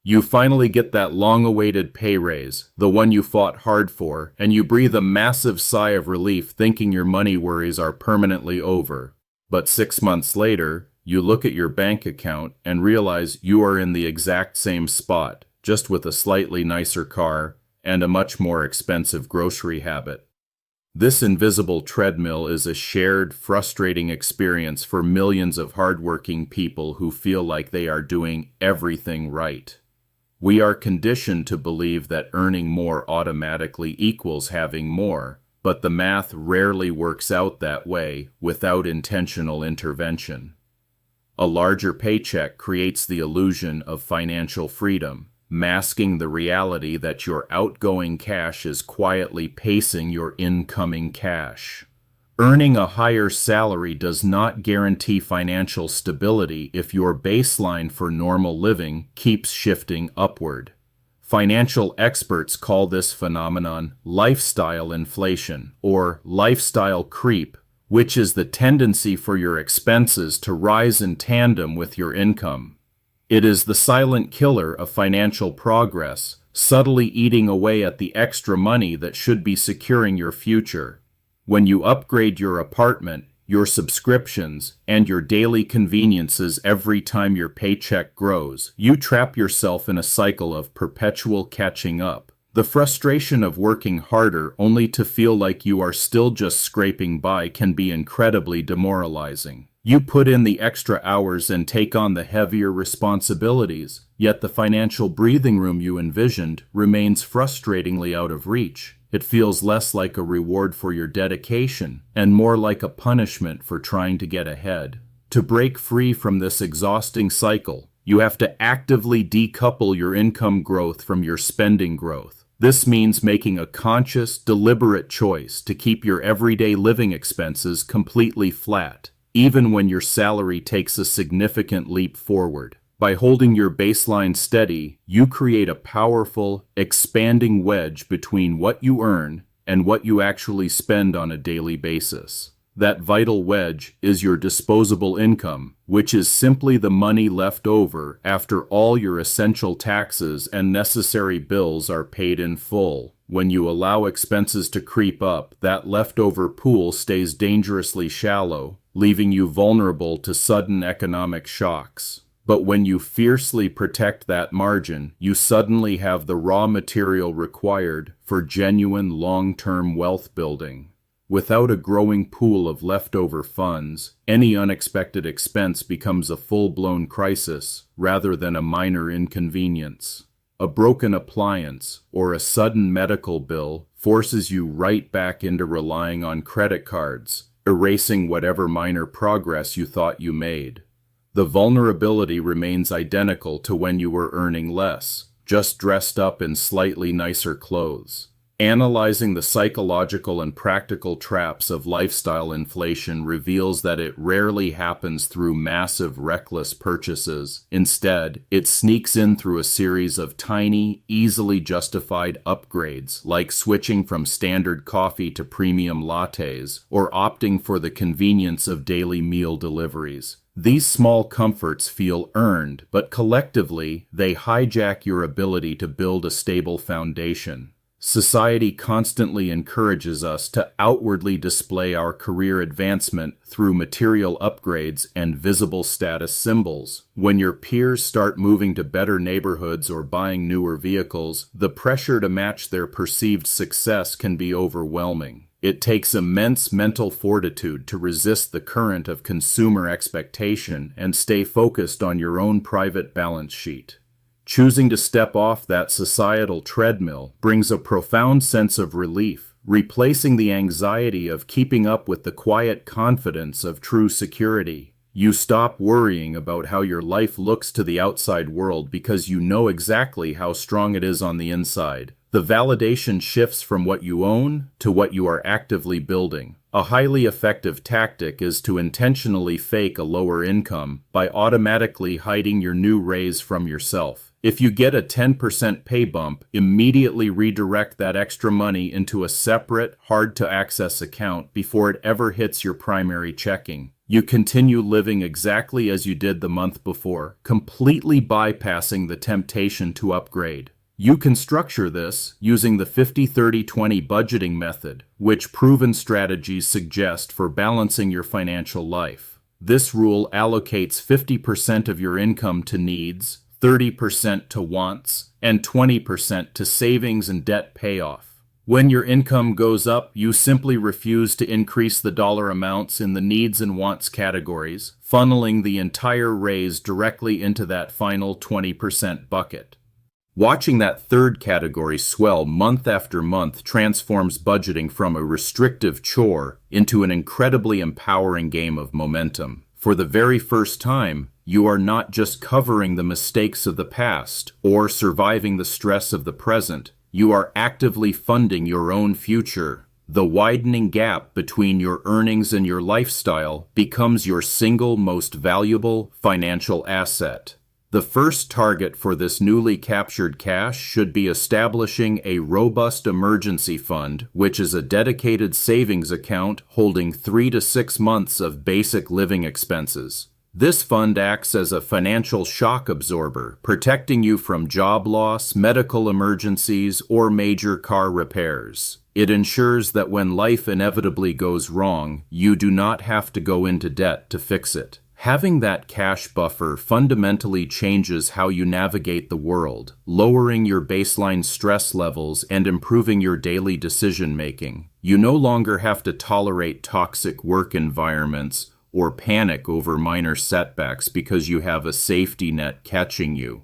You finally get that long-awaited pay raise, the one you fought hard for, and you breathe a massive sigh of relief thinking your money worries are permanently over. But 6 months later, you look at your bank account and realize you are in the exact same spot, just with a slightly nicer car and a much more expensive grocery habit. This invisible treadmill is a shared, frustrating experience for millions of hardworking people who feel like they are doing everything right. We are conditioned to believe that earning more automatically equals having more, but the math rarely works out that way without intentional intervention. A larger paycheck creates the illusion of financial freedom, masking the reality that your outgoing cash is quietly pacing your incoming cash. Earning a higher salary does not guarantee financial stability if your baseline for normal living keeps shifting upward. Financial experts call this phenomenon lifestyle inflation or lifestyle creep, which is the tendency for your expenses to rise in tandem with your income. It is the silent killer of financial progress, subtly eating away at the extra money that should be securing your future. When you upgrade your apartment, your subscriptions, and your daily conveniences every time your paycheck grows, you trap yourself in a cycle of perpetual catching up. The frustration of working harder only to feel like you are still just scraping by can be incredibly demoralizing. You put in the extra hours and take on the heavier responsibilities, yet the financial breathing room you envisioned remains frustratingly out of reach. It feels less like a reward for your dedication and more like a punishment for trying to get ahead. To break free from this exhausting cycle, you have to actively decouple your income growth from your spending growth. This means making a conscious, deliberate choice to keep your everyday living expenses completely flat, even when your salary takes a significant leap forward. By holding your baseline steady, you create a powerful, expanding wedge between what you earn and what you actually spend on a daily basis. That vital wedge is your disposable income, which is simply the money left over after all your essential taxes and necessary bills are paid in full. When you allow expenses to creep up, that leftover pool stays dangerously shallow, leaving you vulnerable to sudden economic shocks. But when you fiercely protect that margin, you suddenly have the raw material required for genuine long-term wealth building. Without a growing pool of leftover funds, any unexpected expense becomes a full-blown crisis rather than a minor inconvenience. A broken appliance or a sudden medical bill forces you right back into relying on credit cards, erasing whatever minor progress you thought you made. The vulnerability remains identical to when you were earning less, just dressed up in slightly nicer clothes. Analyzing the psychological and practical traps of lifestyle inflation reveals that it rarely happens through massive, reckless purchases. Instead, it sneaks in through a series of tiny, easily justified upgrades, like switching from standard coffee to premium lattes, or opting for the convenience of daily meal deliveries. These small comforts feel earned, but collectively, they hijack your ability to build a stable foundation. Society constantly encourages us to outwardly display our career advancement through material upgrades and visible status symbols. When your peers start moving to better neighborhoods or buying newer vehicles, the pressure to match their perceived success can be overwhelming. It takes immense mental fortitude to resist the current of consumer expectation and stay focused on your own private balance sheet. Choosing to step off that societal treadmill brings a profound sense of relief, replacing the anxiety of keeping up with the quiet confidence of true security. You stop worrying about how your life looks to the outside world because you know exactly how strong it is on the inside. The validation shifts from what you own to what you are actively building. A highly effective tactic is to intentionally fake a lower income by automatically hiding your new raise from yourself. If you get a 10% pay bump, immediately redirect that extra money into a separate, hard-to-access account before it ever hits your primary checking. You continue living exactly as you did the month before, completely bypassing the temptation to upgrade. You can structure this using the 50-30-20 budgeting method, which proven strategies suggest for balancing your financial life. This rule allocates 50% of your income to needs, 30% to wants, and 20% to savings and debt payoff. When your income goes up, you simply refuse to increase the dollar amounts in the needs and wants categories, funneling the entire raise directly into that final 20% bucket. Watching that third category swell month after month transforms budgeting from a restrictive chore into an incredibly empowering game of momentum. For the very first time, you are not just covering the mistakes of the past or surviving the stress of the present. You are actively funding your own future. The widening gap between your earnings and your lifestyle becomes your single most valuable financial asset. The first target for this newly captured cash should be establishing a robust emergency fund, which is a dedicated savings account holding 3 to 6 months of basic living expenses. This fund acts as a financial shock absorber, protecting you from job loss, medical emergencies, or major car repairs. It ensures that when life inevitably goes wrong, you do not have to go into debt to fix it. Having that cash buffer fundamentally changes how you navigate the world, lowering your baseline stress levels and improving your daily decision-making. You no longer have to tolerate toxic work environments or panic over minor setbacks because you have a safety net catching you.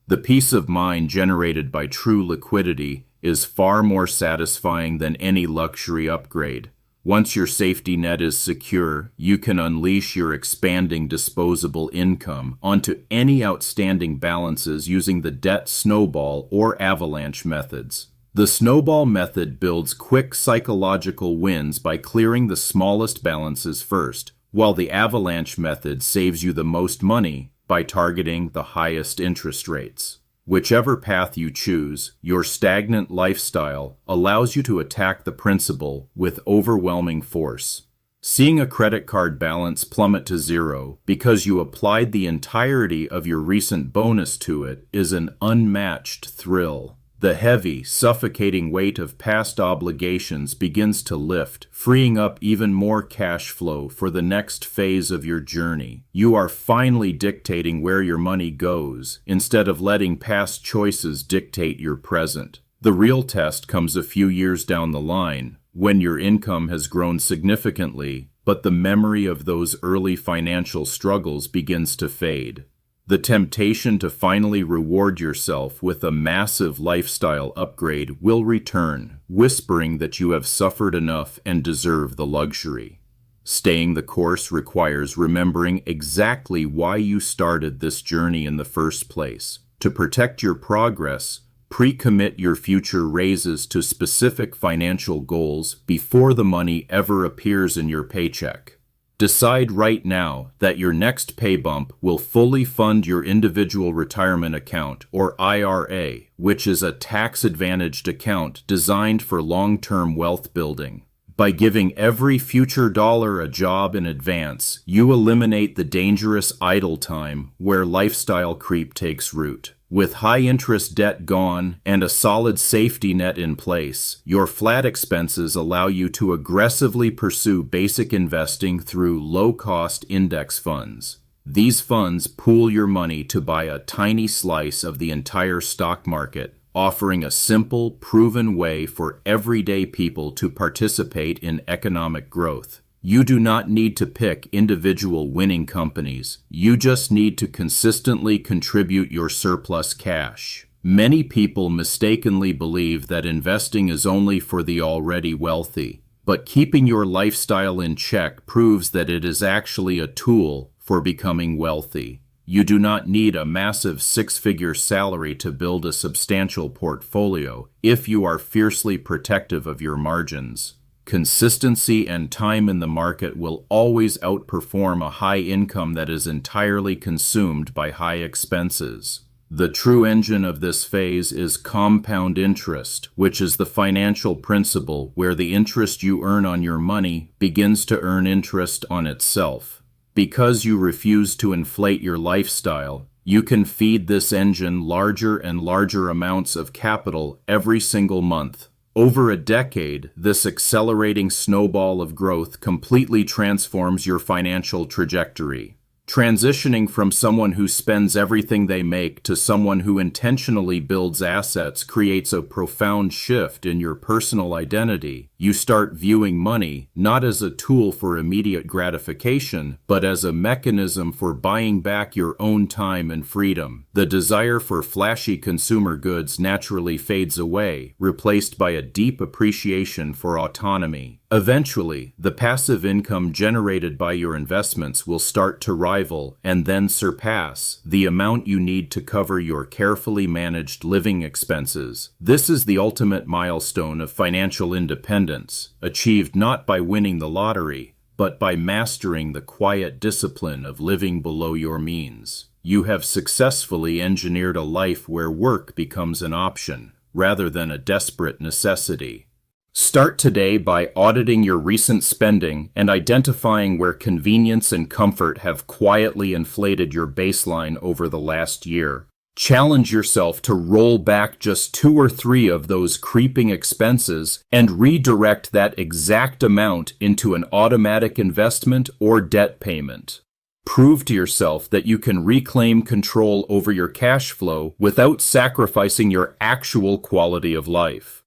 The peace of mind generated by true liquidity is far more satisfying than any luxury upgrade. Once your safety net is secure, you can unleash your expanding disposable income onto any outstanding balances using the debt snowball or avalanche methods. The snowball method builds quick psychological wins by clearing the smallest balances first, while the avalanche method saves you the most money by targeting the highest interest rates. Whichever path you choose, your stagnant lifestyle allows you to attack the principal with overwhelming force. Seeing a credit card balance plummet to zero because you applied the entirety of your recent bonus to it is an unmatched thrill. The heavy, suffocating weight of past obligations begins to lift, freeing up even more cash flow for the next phase of your journey. You are finally dictating where your money goes, instead of letting past choices dictate your present. The real test comes a few years down the line, when your income has grown significantly, but the memory of those early financial struggles begins to fade. The temptation to finally reward yourself with a massive lifestyle upgrade will return, whispering that you have suffered enough and deserve the luxury. Staying the course requires remembering exactly why you started this journey in the first place. To protect your progress, pre-commit your future raises to specific financial goals before the money ever appears in your paycheck. Decide right now that your next pay bump will fully fund your individual retirement account, or IRA, which is a tax-advantaged account designed for long-term wealth building. By giving every future dollar a job in advance, you eliminate the dangerous idle time where lifestyle creep takes root. With high-interest debt gone and a solid safety net in place, your flat expenses allow you to aggressively pursue basic investing through low-cost index funds. These funds pool your money to buy a tiny slice of the entire stock market, offering a simple, proven way for everyday people to participate in economic growth. You do not need to pick individual winning companies. You just need to consistently contribute your surplus cash. Many people mistakenly believe that investing is only for the already wealthy, but keeping your lifestyle in check proves that it is actually a tool for becoming wealthy. You do not need a massive six-figure salary to build a substantial portfolio if you are fiercely protective of your margins. Consistency and time in the market will always outperform a high income that is entirely consumed by high expenses. The true engine of this phase is compound interest, which is the financial principle where the interest you earn on your money begins to earn interest on itself. Because you refuse to inflate your lifestyle, you can feed this engine larger and larger amounts of capital every single month. Over a decade, this accelerating snowball of growth completely transforms your financial trajectory. Transitioning from someone who spends everything they make to someone who intentionally builds assets creates a profound shift in your personal identity. You start viewing money not as a tool for immediate gratification, but as a mechanism for buying back your own time and freedom. The desire for flashy consumer goods naturally fades away, replaced by a deep appreciation for autonomy. Eventually, the passive income generated by your investments will start to rival and then surpass the amount you need to cover your carefully managed living expenses. This is the ultimate milestone of financial independence, achieved not by winning the lottery, but by mastering the quiet discipline of living below your means. You have successfully engineered a life where work becomes an option, rather than a desperate necessity. Start today by auditing your recent spending and identifying where convenience and comfort have quietly inflated your baseline over the last year. Challenge yourself to roll back just 2 or 3 of those creeping expenses and redirect that exact amount into an automatic investment or debt payment. Prove to yourself that you can reclaim control over your cash flow without sacrificing your actual quality of life.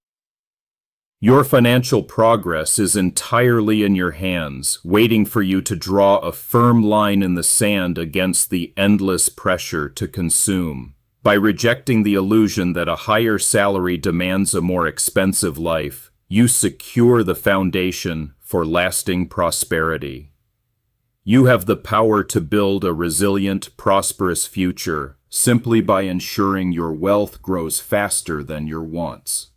Your financial progress is entirely in your hands, waiting for you to draw a firm line in the sand against the endless pressure to consume. By rejecting the illusion that a higher salary demands a more expensive life, you secure the foundation for lasting prosperity. You have the power to build a resilient, prosperous future simply by ensuring your wealth grows faster than your wants.